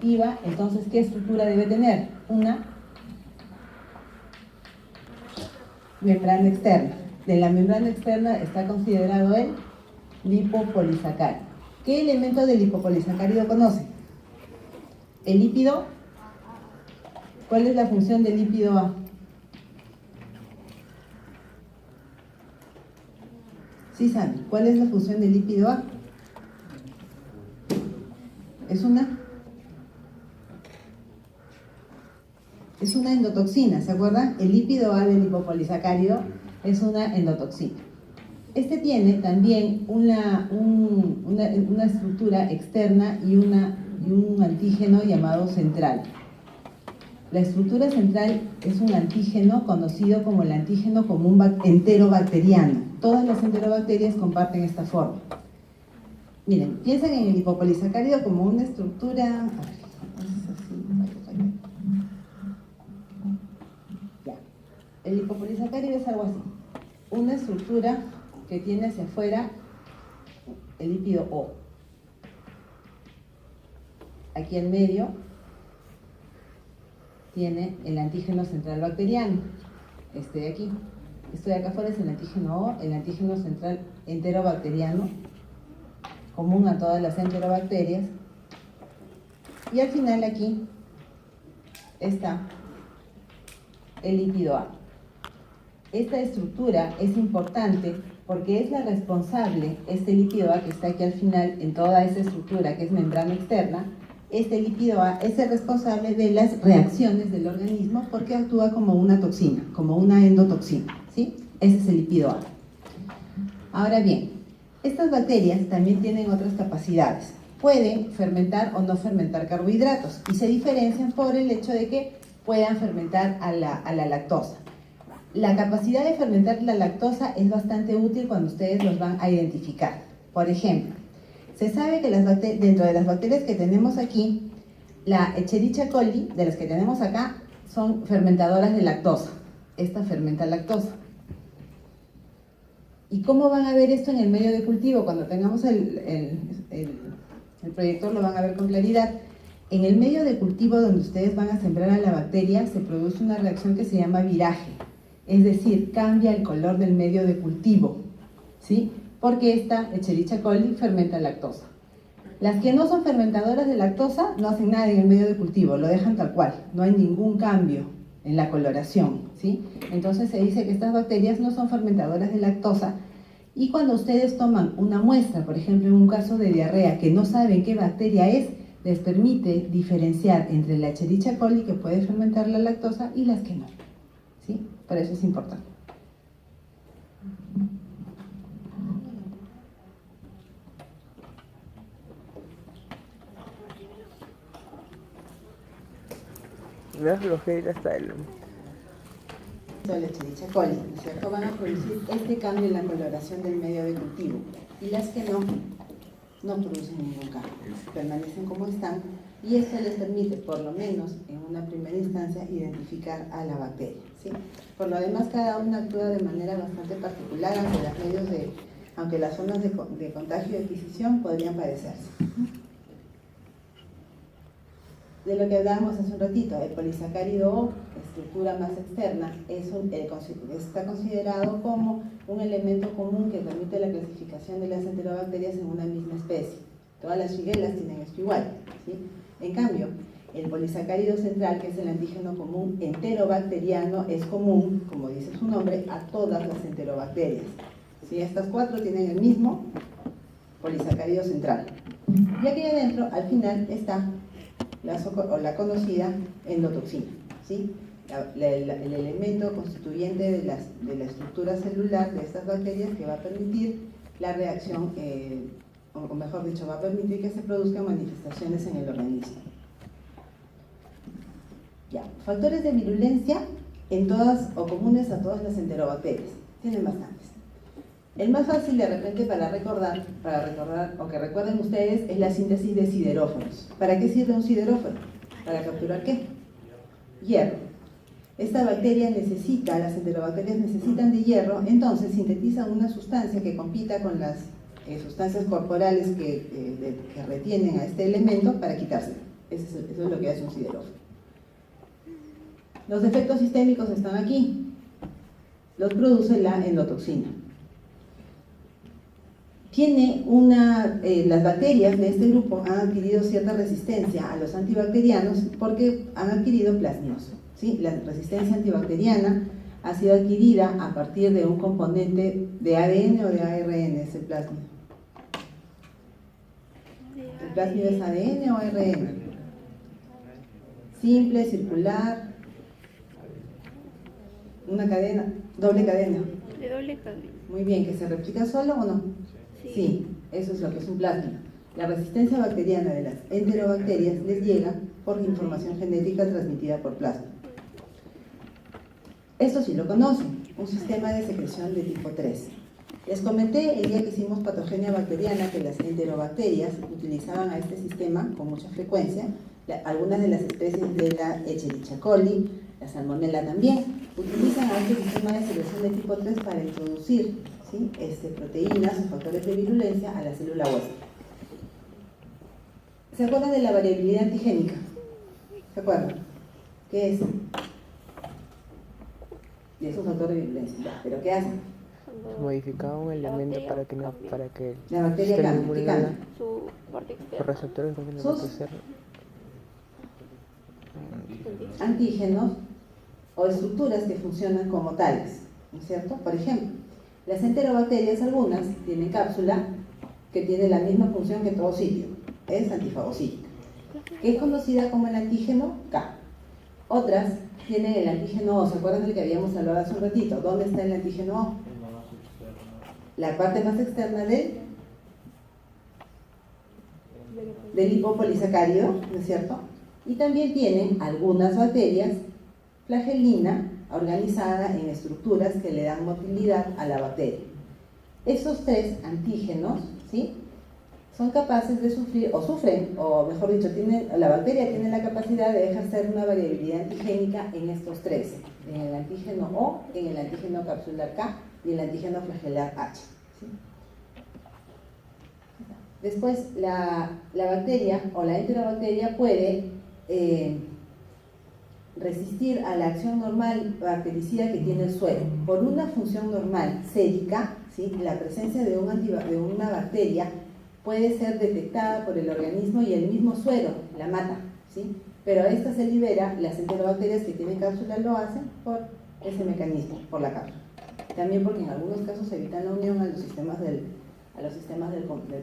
activa, entonces, ¿qué estructura debe tener? Una membrana externa. De la membrana externa está considerado el lipopolisacárido. ¿Qué elemento del lipopolisacárido conoce? El lípido. ¿Cuál es la función del lípido A? ¿Sí saben? ¿Cuál es la función del lípido A? Es una endotoxina, ¿se acuerdan? El lípido A del lipopolisacárido es una endotoxina. Este tiene también una estructura externa y un antígeno llamado central. La estructura central es un antígeno conocido como el antígeno común enterobacteriano. Todas las enterobacterias comparten esta forma. Miren, piensen en el lipopolisacárido como una estructura... Ya. El lipopolisacárido es algo así. Una estructura que tiene hacia afuera el lípido O. Aquí en medio tiene el antígeno central bacteriano, este de aquí. Esto de acá afuera es el antígeno O, el antígeno central enterobacteriano, común a todas las enterobacterias. Y al final aquí está el lípido A. Esta estructura es importante porque es la responsable, este lípido A que está aquí al final en toda esa estructura que es membrana externa, este lípido A es el responsable de las reacciones del organismo porque actúa como una toxina, como una endotoxina, ¿sí? Ese es el lípido A. Ahora bien, estas bacterias también tienen otras capacidades. Pueden fermentar o no fermentar carbohidratos y se diferencian por el hecho de que puedan fermentar a la lactosa. La capacidad de fermentar la lactosa es bastante útil cuando ustedes los van a identificar. Por ejemplo, se sabe que dentro de las bacterias que tenemos aquí, la Escherichia coli, de las que tenemos acá, son fermentadoras de lactosa. Esta fermenta lactosa. ¿Y cómo van a ver esto en el medio de cultivo? Cuando tengamos el proyector lo van a ver con claridad. En el medio de cultivo donde ustedes van a sembrar a la bacteria, se produce una reacción que se llama viraje. Es decir, cambia el color del medio de cultivo, ¿sí? Porque esta Escherichia coli fermenta lactosa. Las que no son fermentadoras de lactosa no hacen nada en el medio de cultivo, lo dejan tal cual, no hay ningún cambio en la coloración, ¿sí? Entonces se dice que estas bacterias no son fermentadoras de lactosa y cuando ustedes toman una muestra, por ejemplo en un caso de diarrea que no saben qué bacteria es, les permite diferenciar entre la Escherichia coli que puede fermentar la lactosa y las que no, ¿sí? Por eso es importante. La flojera está el... La Escherichia coli, ¿no es cierto? Van a producir este cambio en la coloración del medio de cultivo y las que no producen ningún cambio, permanecen como están y esto les permite, por lo menos en una primera instancia, identificar a la bacteria, ¿sí? Por lo demás, cada una actúa de manera bastante particular, aunque las zonas de contagio y adquisición podrían parecerse. De lo que hablábamos hace un ratito, el polisacárido O, estructura más externa, está considerado como un elemento común que permite la clasificación de las enterobacterias en una misma especie. Todas las shigella tienen esto igual, ¿sí? En cambio, el polisacárido central, que es el antígeno común enterobacteriano, es común, como dice su nombre, a todas las enterobacterias, ¿sí? Estas cuatro tienen el mismo polisacárido central. Y aquí adentro, al final, está la conocida endotoxina, ¿sí? El elemento constituyente de la estructura celular de estas bacterias que va a permitir la reacción, o mejor dicho, va a permitir que se produzcan manifestaciones en el organismo. Ya, factores de virulencia en todas o comunes a todas las enterobacterias. Tienen bastantes. El más fácil de repente para recordar o que recuerden ustedes es la síntesis de sideróforos. ¿Para qué sirve un sideróforo? ¿Para capturar qué? Hierro. Esta bacteria las enterobacterias necesitan de hierro, entonces sintetizan una sustancia que compita con las sustancias corporales que retienen a este elemento para quitárselo. Es Eso es lo que hace un siderófilo. Los efectos sistémicos están aquí. Los produce la endotoxina. Las bacterias de este grupo han adquirido cierta resistencia a los antibacterianos porque han adquirido plasmioso, ¿sí? La resistencia antibacteriana ha sido adquirida a partir de un componente de ADN o de ARN, es el plasmio. ¿El plasmio es ADN o ARN? Simple, circular, una cadena, doble cadena. De doble cadena. Muy bien, ¿que se replica solo o no? Sí, eso es lo que es un plasmio. La resistencia bacteriana de las enterobacterias les llega por información genética transmitida por plasma. Esto sí lo conocen, un sistema de secreción de tipo 3. Les comenté el día que hicimos patogenia bacteriana que las enterobacterias utilizaban a este sistema con mucha frecuencia. Algunas de las especies de la Escherichia coli, la Salmonella también, utilizan a este sistema de secreción de tipo 3 para introducir, ¿sí?, proteínas o factores de virulencia a la célula huésped. ¿Se acuerdan de la variabilidad antigénica? ¿Se acuerdan? ¿Qué es? Y es un factor de virulencia. ¿Pero qué hace? Modificaba un elemento para que la bacteria cambie. Su parte los externa. receptores no tienen que ser Antígenos o estructuras que funcionan como tales, ¿no es cierto? Por ejemplo, las enterobacterias algunas tienen cápsula que tiene la misma función que todo sitio, es antifagocítica, que es conocida como el antígeno K. Otras tienen el antígeno O, ¿se acuerdan del que habíamos hablado hace un ratito? ¿Dónde está el antígeno O? La parte más externa del lipopolisacárido, ¿no es cierto? Y también tienen algunas bacterias flagelina organizada en estructuras que le dan motilidad a la bacteria. Esos tres antígenos, ¿sí?, son capaces de sufrir, o sufren, o mejor dicho, la bacteria tiene la capacidad de ejercer una variabilidad antigénica en estos tres, en el antígeno O, en el antígeno capsular K y el antígeno flagelar H, ¿sí? Después, la bacteria o la enterobacteria puede resistir a la acción normal bactericida que tiene el suero. Por una función normal sérica, ¿sí?, la presencia de una bacteria puede ser detectada por el organismo y el mismo suero la mata, ¿sí? Pero esta se libera, las enterobacterias que tienen cápsula lo hacen por ese mecanismo, por la cápsula. También porque en algunos casos evitan la unión a los sistemas del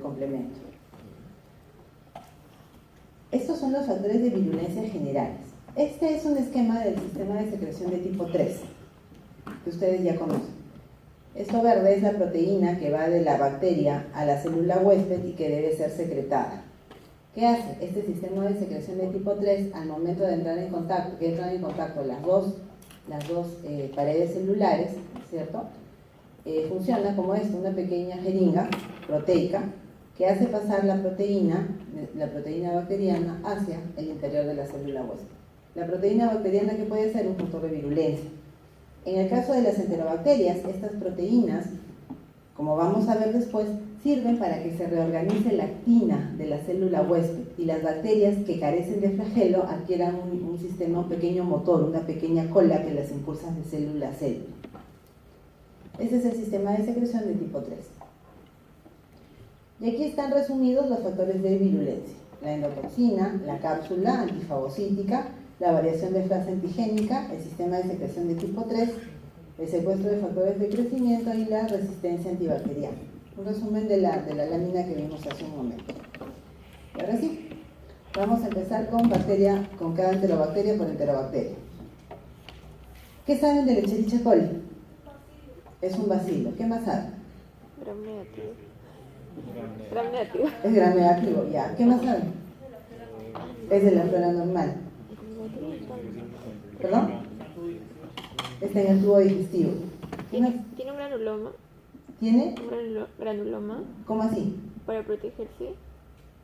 complemento. Estos son los factores de virulencia generales. Este es un esquema del sistema de secreción de tipo 3, que ustedes ya conocen. Esto verde es la proteína que va de la bacteria a la célula huésped y que debe ser secretada. ¿Qué hace? Este sistema de secreción de tipo 3, al momento de entrar en contacto, que entran en contacto las dos paredes celulares, ¿cierto? Funciona como esto, una pequeña jeringa proteica que hace pasar la proteína bacteriana hacia el interior de la célula huésped. La proteína bacteriana, que puede ser un factor de virulencia. En el caso de las enterobacterias, estas proteínas, como vamos a ver después, sirven para que se reorganice la actina de la célula huésped y las bacterias que carecen de flagelo adquieran un sistema, un pequeño motor, una pequeña cola que las impulsa de célula a célula. Ese es el sistema de secreción de tipo 3. Y aquí están resumidos los factores de virulencia: la endotoxina, la cápsula antifagocítica, la variación de fase antigénica, el sistema de secreción de tipo 3, el secuestro de factores de crecimiento y la resistencia antibacteriana. Un resumen de la lámina que vimos hace un momento. Y ahora sí, vamos a empezar con cada enterobacteria por enterobacteria. ¿Qué saben del Escherichia coli? Es un bacilo. ¿Qué más saben? Gram negativo. Gram negativo. Es gram negativo, ya. ¿Qué más saben? Es de la flora normal. ¿Perdón? Está en el tubo digestivo. ¿Tiene un granuloma? ¿Tiene? ¿Un granuloma ¿Cómo así? para protegerse?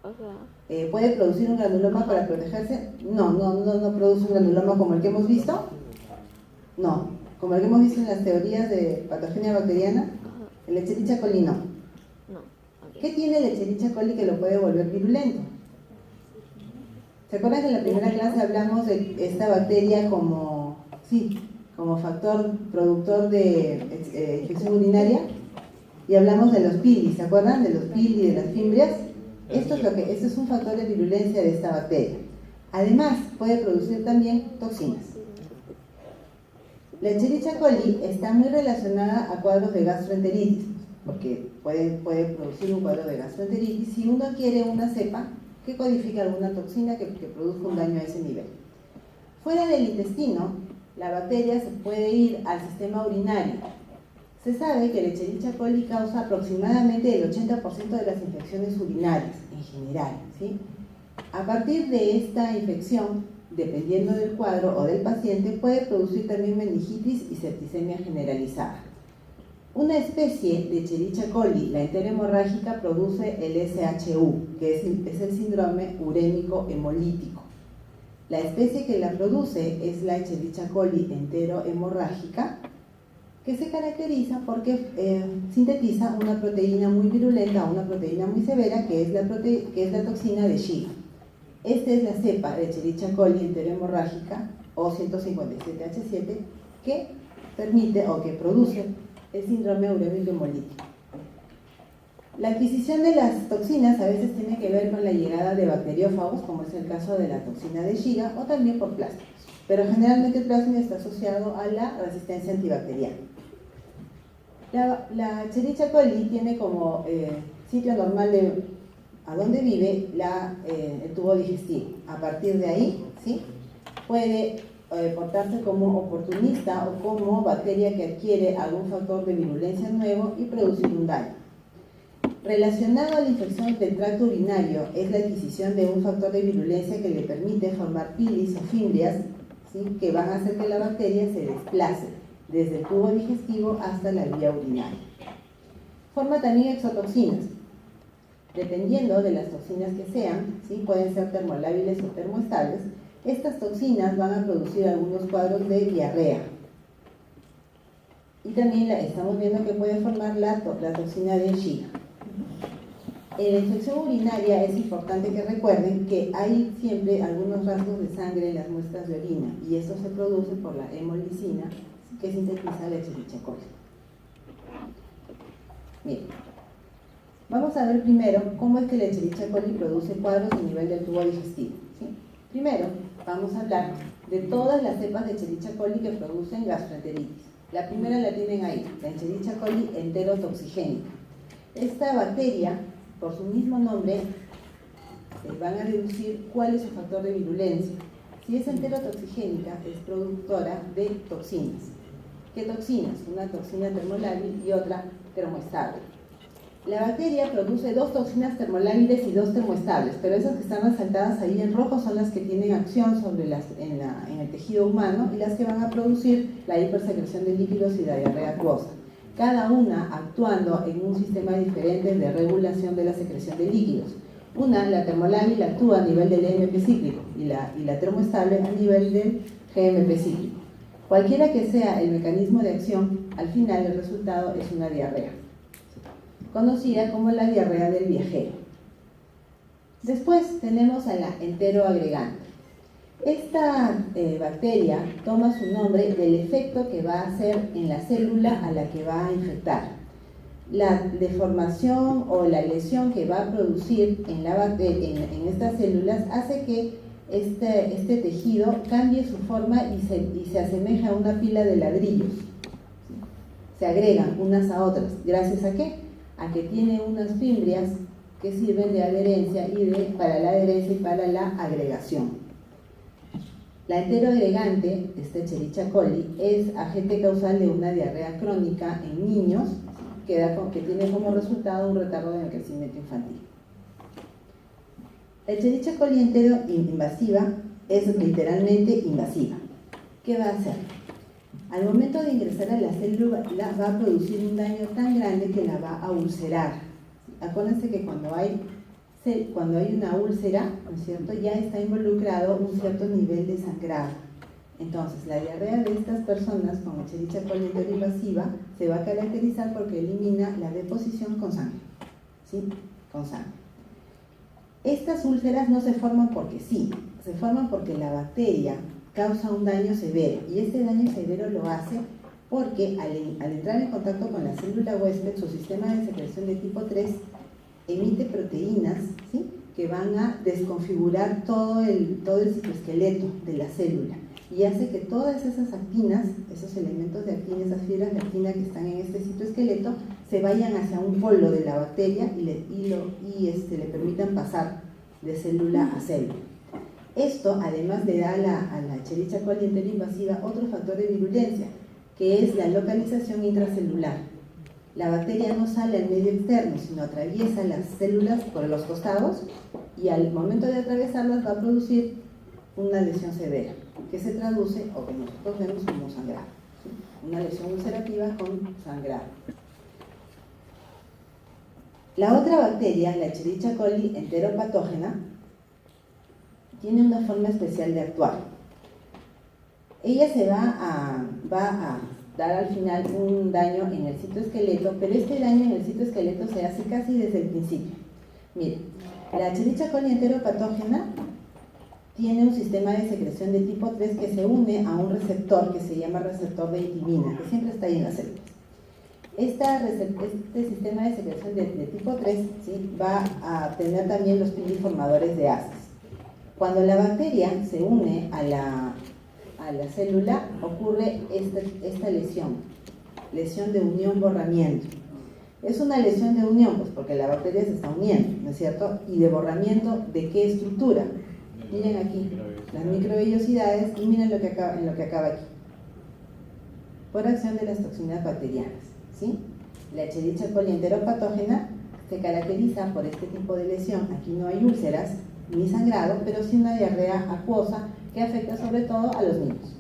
O sea... ¿Puede producir un granuloma para protegerse? No produce un granuloma como el que hemos visto. No, como el que hemos visto en las teorías de patogenia bacteriana. Ajá. El Escherichia coli no. No. Okay. ¿Qué tiene el Escherichia coli que lo puede volver virulento? ¿Se acuerdan que en la primera clase hablamos de esta bacteria como factor productor de infección urinaria? Y hablamos de los pili, ¿se acuerdan? De los pili, de las fimbrias. Esto es un factor de virulencia de esta bacteria. Además, puede producir también toxinas. La Escherichia coli está muy relacionada a cuadros de gastroenteritis, porque puede producir un cuadro de gastroenteritis si uno adquiere una cepa que codifica alguna toxina que produzca un daño a ese nivel. Fuera del intestino, la bacteria se puede ir al sistema urinario. Se sabe que la Escherichia coli causa aproximadamente el 80% de las infecciones urinarias en general, ¿sí? A partir de esta infección, dependiendo del cuadro o del paciente, puede producir también meningitis y septicemia generalizada. Una especie de Escherichia coli, la enterohemorrágica, produce el SHU, que es el síndrome urémico hemolítico. La especie que la produce es la Escherichia coli enterohemorrágica, que se caracteriza porque sintetiza una proteína muy virulenta, una proteína muy severa, que es la toxina de Shiga. Esta es la cepa de Escherichia coli enterohemorrágica, O157H7, que permite o que produce el síndrome urémico hemolítico. La adquisición de las toxinas a veces tiene que ver con la llegada de bacteriófagos, como es el caso de la toxina de Shiga, o también por plásmicos, pero generalmente el plásmido está asociado a la resistencia antibacteriana. La Escherichia coli tiene como sitio normal de a donde vive el tubo digestivo. A partir de ahí, ¿sí?, puede portarse como oportunista o como bacteria que adquiere algún factor de virulencia nuevo y producir un daño. Relacionado a la infección del tracto urinario es la adquisición de un factor de virulencia que le permite formar pilis o fimbrias, ¿sí?, que van a hacer que la bacteria se desplace desde el tubo digestivo hasta la vía urinaria. Forma también exotoxinas. Dependiendo de las toxinas que sean, ¿sí?, pueden ser termolábiles o termoestables, estas toxinas van a producir algunos cuadros de diarrea. Y también estamos viendo que puede formar la toxina de Shiga. En la infección urinaria es importante que recuerden que hay siempre algunos rastros de sangre en las muestras de orina, y esto se produce por la hemolicina que sintetiza la Escherichia coli. Bien. Vamos a ver primero cómo es que la Escherichia coli produce cuadros a nivel del tubo digestivo, ¿sí? Primero, vamos a hablar de todas las cepas de Escherichia coli que producen gastroenteritis. La primera la tienen ahí, la Escherichia coli enterotoxigénica. Esta bacteria, por su mismo nombre, van a deducir cuál es su factor de virulencia. Si es enterotoxigénica, es productora de toxinas. ¿Qué toxinas? Una toxina termolábil y otra termoestable. La bacteria produce dos toxinas termolábiles y dos termoestables, pero esas que están resaltadas ahí en rojo son las que tienen acción sobre en el tejido humano y las que van a producir la hipersecreción de líquidos y la diarrea acuosa. Cada una actuando en un sistema diferente de regulación de la secreción de líquidos. La termolábil, actúa a nivel del EMP cíclico y la termoestable a nivel del GMP cíclico. Cualquiera que sea el mecanismo de acción, al final el resultado es una diarrea, conocida como la diarrea del viajero. Después tenemos a la enteroagregante. Esta bacteria toma su nombre del efecto que va a hacer en la célula a la que va a infectar. La deformación o la lesión que va a producir en estas células hace que este tejido cambie su forma y se asemeja a una pila de ladrillos. Se agregan unas a otras. ¿Gracias a qué? A que tiene unas fimbrias que sirven de adherencia para la adherencia y para la agregación. La enteroagregante, esta Escherichia coli, es agente causal de una diarrea crónica en niños que tiene como resultado un retardo en el crecimiento infantil. La Escherichia coli enteroinvasiva es literalmente invasiva. ¿Qué va a hacer? Al momento de ingresar a la célula va a producir un daño tan grande que la va a ulcerar. Acuérdense que cuando hay una úlcera, ¿no es cierto?, ya está involucrado un cierto nivel de sangrado. Entonces, la diarrea de estas personas con Escherichia coli enteroinvasiva se va a caracterizar porque elimina la deposición con sangre. ¿Sí? Con sangre. Estas úlceras no se forman porque sí, se forman porque la bacteria causa un daño severo, y este daño severo lo hace porque al entrar en contacto con la célula huésped, su sistema de secreción de tipo 3 emite proteínas, ¿sí?, que van a desconfigurar todo el citoesqueleto de la célula y hace que todas esas actinas, esos elementos de actina, esas fibras de actina que están en este citoesqueleto, se vayan hacia un polo de la bacteria y le permitan pasar de célula a célula. Esto además le da a la Escherichia coli enteroinvasiva otro factor de virulencia, que es la localización intracelular. La bacteria no sale al medio externo, sino atraviesa las células por los costados y al momento de atravesarlas va a producir una lesión severa, que se traduce, o que nosotros vemos como sangrado, ¿sí?, una lesión ulcerativa con sangrado. La otra bacteria, la Escherichia coli enteropatógena, tiene una forma especial de actuar. Ella se va a dar al final un daño en el citoesqueleto, pero este daño en el citoesqueleto se hace casi desde el principio. Miren, la Escherichia coli enteropatógena tiene un sistema de secreción de tipo 3 que se une a un receptor que se llama receptor de intimina, que siempre está ahí en las células. Este sistema de secreción de tipo 3, ¿sí?, va a tener también los piliformadores de ACEs. Cuando la bacteria se une a la célula, ocurre esta lesión de unión-borramiento. Es una lesión de unión, pues porque la bacteria se está uniendo, ¿no es cierto? Y de borramiento, ¿de qué estructura? Miren aquí, las microvellosidades, y miren en lo que acaba aquí. Por acción de las toxinas bacterianas, ¿sí? La Escherichia coli enteropatógena se caracteriza por este tipo de lesión. Aquí no hay úlceras ni sangrado, pero sí una diarrea acuosa que afecta sobre todo a los niños.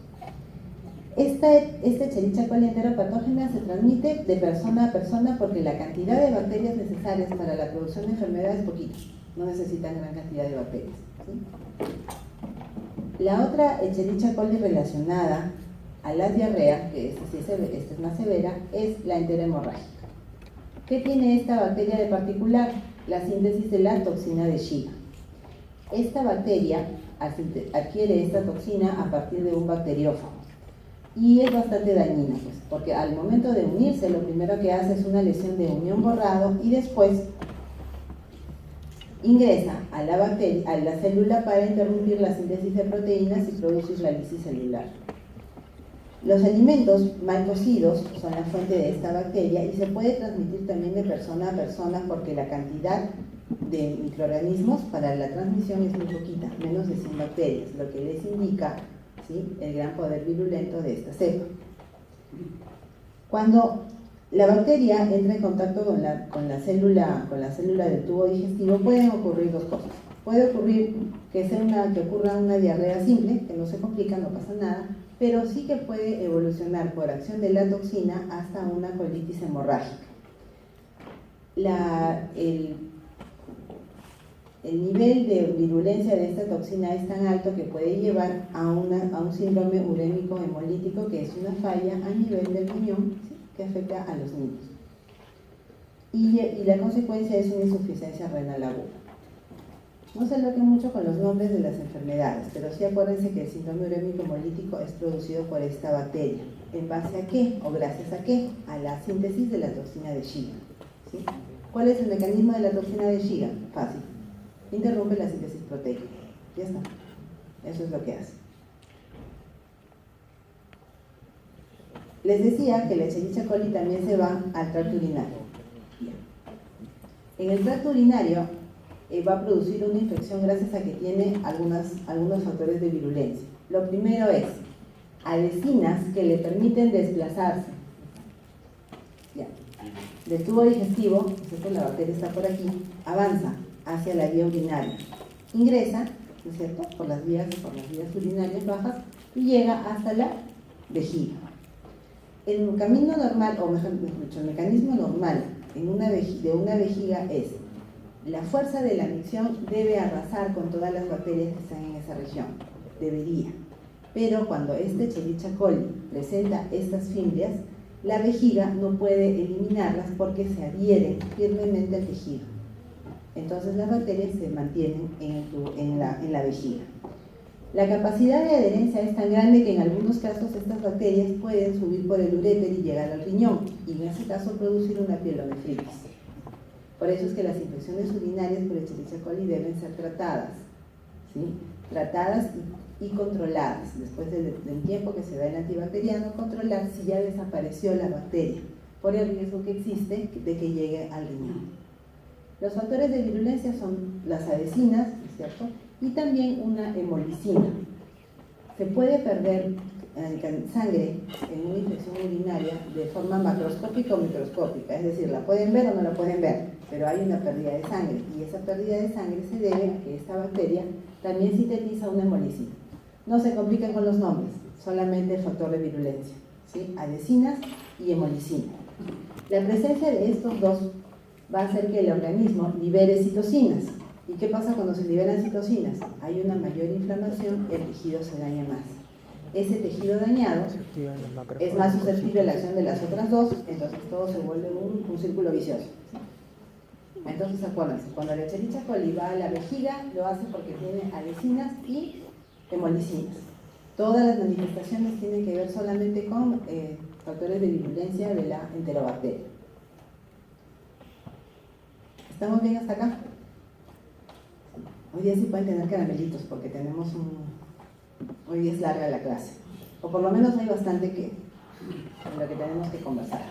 Esta Escherichia coli enteropatógena se transmite de persona a persona porque la cantidad de bacterias necesarias para la producción de enfermedades es poquita, no necesitan gran cantidad de bacterias, ¿sí? La otra Escherichia coli relacionada a la diarrea, que esta es más severa, es la enterohemorrágica. ¿Qué tiene esta bacteria de particular? La síntesis de la toxina de Shiga. Esta bacteria adquiere esta toxina a partir de un bacteriófago y es bastante dañina, pues, porque al momento de unirse lo primero que hace es una lesión de unión borrado y después ingresa a la célula para interrumpir la síntesis de proteínas y producir la lisis celular. Los alimentos mal cocidos son la fuente de esta bacteria y se puede transmitir también de persona a persona porque la cantidad de microorganismos para la transmisión es muy poquita, menos de 100 bacterias, lo que les indica, ¿sí?, el gran poder virulento de esta cepa. Cuando la bacteria entra en contacto con la célula del tubo digestivo, pueden ocurrir dos cosas. Puede ocurrir que ocurra una diarrea simple, que no se complica, no pasa nada, pero sí que puede evolucionar por acción de la toxina hasta una colitis hemorrágica. El nivel de virulencia de esta toxina es tan alto que puede llevar a un síndrome urémico hemolítico, que es una falla a nivel del riñón, ¿sí?, que afecta a los niños. Y la consecuencia es una insuficiencia renal aguda. No se aloquen mucho con los nombres de las enfermedades, pero sí acuérdense que el síndrome urémico hemolítico es producido por esta bacteria. ¿En base a qué? ¿O gracias a qué? A la síntesis de la toxina de Shiga, ¿sí? ¿Cuál es el mecanismo de la toxina de Shiga? Fácil. Interrumpe la síntesis proteica. Ya está. Eso es lo que hace. Les decía que la Escherichia coli también se va al tracto urinario. En el tracto urinario va a producir una infección gracias a que tiene algunos factores de virulencia. Lo primero es adhesinas que le permiten desplazarse del tubo digestivo, la bacteria está por aquí, avanza hacia la vía urinaria, ingresa, ¿no es cierto?, por las vías urinarias bajas y llega hasta la vejiga. El camino normal, o mejor dicho, el mecanismo normal de una vejiga es: la fuerza de la micción debe arrasar con todas las bacterias que están en esa región, debería. Pero cuando este Escherichia coli presenta estas fimbrias, la vejiga no puede eliminarlas porque se adhieren firmemente al tejido. Entonces las bacterias se mantienen en la vejiga. La capacidad de adherencia es tan grande que en algunos casos estas bacterias pueden subir por el uréter y llegar al riñón, y en ese caso producir una pielonefritis. Por eso es que las infecciones urinarias por Escherichia coli deben ser tratadas, ¿sí? Tratadas y controladas. Después del tiempo que se da el antibacteriano, controlar si ya desapareció la bacteria, por el riesgo que existe de que llegue al riñón. Los factores de virulencia son las adhesinas, ¿cierto? Y también una hemolicina. Se puede perder sangre en una infección urinaria de forma macroscópica o microscópica, es decir, la pueden ver o no la pueden ver, pero hay una pérdida de sangre, y esa pérdida de sangre se debe a que esta bacteria también sintetiza una hemolicina. No se compliquen con los nombres, solamente el factor de virulencia, ¿sí? Adhesinas y hemolicina. La presencia de estos dos va a hacer que el organismo libere citocinas. ¿Y qué pasa cuando se liberan citocinas? Hay una mayor inflamación, el tejido se daña más. Ese tejido dañado es más susceptible a la acción de las otras dos, entonces todo se vuelve un círculo vicioso. Entonces acuérdense, cuando la Escherichia coli va a la vejiga, lo hace porque tiene adhesinas y hemolicinas. Todas las manifestaciones tienen que ver solamente con factores de virulencia de la enterobacteria. ¿Estamos bien hasta acá? Hoy día sí pueden tener caramelitos porque tenemos hoy día es larga la clase, o por lo menos hay bastante en lo que tenemos que conversar.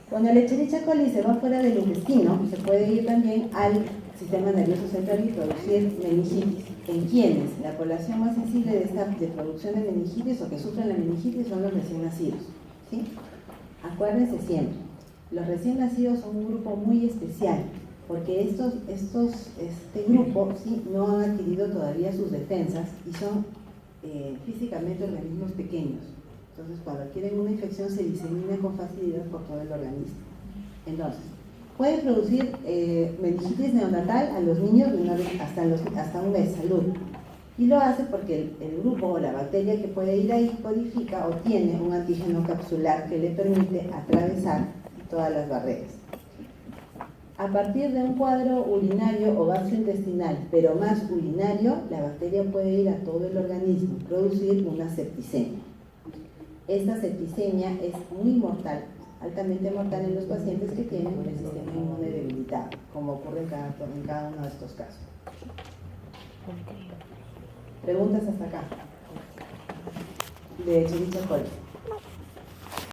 Cuando la Escherichia coli se va fuera del intestino, se puede ir también al sistema nervioso central y producir meningitis. ¿En quiénes? La población más sensible de producción de meningitis o que sufren la meningitis son los recién nacidos, ¿sí? Acuérdense siempre, los recién nacidos son un grupo muy especial, porque este grupo, ¿sí?, no han adquirido todavía sus defensas y son físicamente organismos pequeños. Entonces, cuando adquieren una infección se disemina con facilidad por todo el organismo. Entonces, puede producir meningitis neonatal a los niños hasta un mes, salud. Y lo hace porque el grupo o la bacteria que puede ir ahí codifica o tiene un antígeno capsular que le permite atravesar todas las barreras. A partir de un cuadro urinario o gastrointestinal, pero más urinario, la bacteria puede ir a todo el organismo y producir una septicemia. Esta septicemia es muy mortal, altamente mortal en los pacientes que tienen el sistema inmune debilitado, como ocurre en cada uno de estos casos. ¿Preguntas hasta acá? De Escherichia coli.